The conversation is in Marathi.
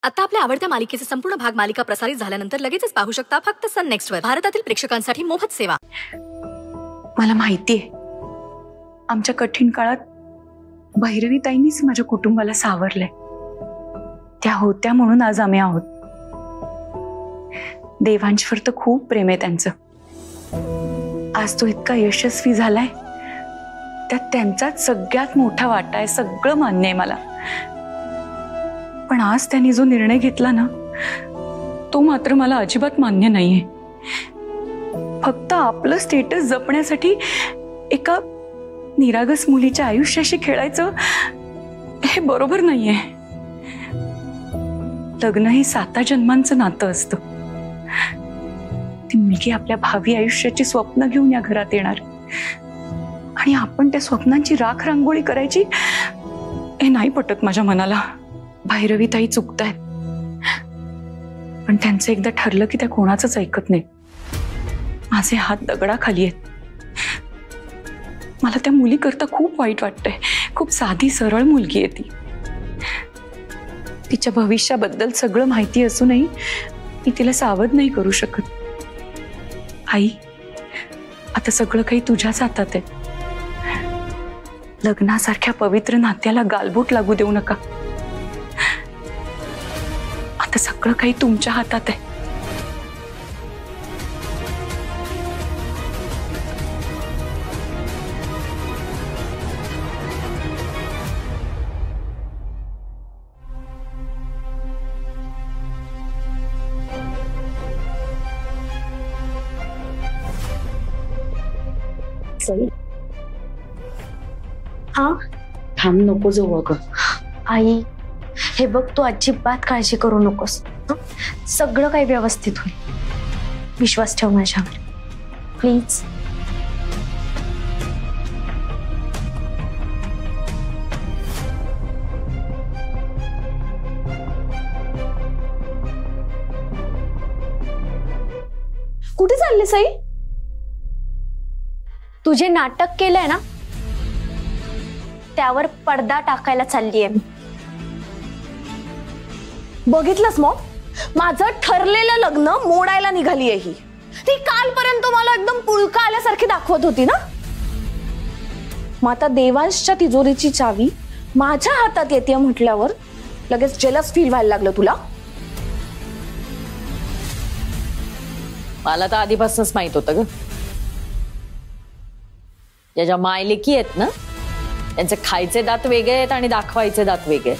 आता आपल्या आवडत्या मालिकेचे संपूर्ण भाग मालिका प्रसारित झाल्यानंतर लगेचच पाहू शकता फक्त सन नेक्स्ट वर। भारतातील प्रेक्षकांसाठी मोफत सेवा। मला माहितीये आमच्या कठीण काळात भैरवीताईंनीच माझ्या कुटुंबाला सावरलंय। त्या होत्या म्हणून आज आम्ही आहोत। देवांशवर तर खूप प्रेम आहे त्यांचं। आज तो इतका यशस्वी झालाय त्यात त्यांचाच सगळ्यात मोठा वाटा आहे। सगळं मान्य आहे मला, पण आज त्यांनी जो निर्णय घेतला ना तो मात्र मला अजिबात मान्य नाहीये। फक्त आपलं स्टेटस जपण्यासाठी एका निरागस मुलीच्या आयुष्याशी खेळायचं हे बरोबर नाहीये। लग्न हे 7 जन्मांचं नातं असतं। ती मुलगी आपल्या भावी आयुष्याची स्वप्न घेऊन या घरात येणार आणि आपण त्या स्वप्नांची राख रांगोळी करायची हे नाही पटत माझ्या मनाला। भैरवीताई चुकतायत, पण त्यांचं एकदा ठरलं की त्या कोणाचंच ऐकत नाही। माझे हात दगडाखाली आहेत। मला त्या मुलीकरता खूप वाईट वाटतंय। खूप साधी सरळ मुलगी आहे ती। तिच्या भविष्याबद्दल सगळं माहिती असूनही मी तिला सावध नाही करू शकत। आई, आता सगळं काही तुझ्याच हातात आहे। लग्नासारख्या पवित्र नात्याला गालबोट लागू देऊ नका। आता सगळं काही तुमच्या हातात आहे। हाँ थांब, नको जाऊ अगं। आई, हे बघ, तू अजिबात काळजी करू नकोस। सगळं काही व्यवस्थित होईल। विश्वास ठेव माझ्यावर प्लीज। कुठे चालले साई? तुझे नाटक केलंय ना त्यावर पडदा टाकायला चाललीये मी। बघितलंस मग, माझं ठरलेलं लग्न मोडायला निघालीये ही। ती कालपर्यंत मला एकदम पुळका आल्यासारखी दाखवत होती ना। मग आता देवांशच्या तिजोरीची चावी माझ्या हातात येते म्हटल्यावर लगेच जेलस फील व्हायला लागलं तुला? मला तर आधीपासूनच माहित होतं ग। ज्या मायलेकी आहेत ना त्यांचे खायचे दात वेगळे आहेत आणि दाखवायचे दात वेगळे।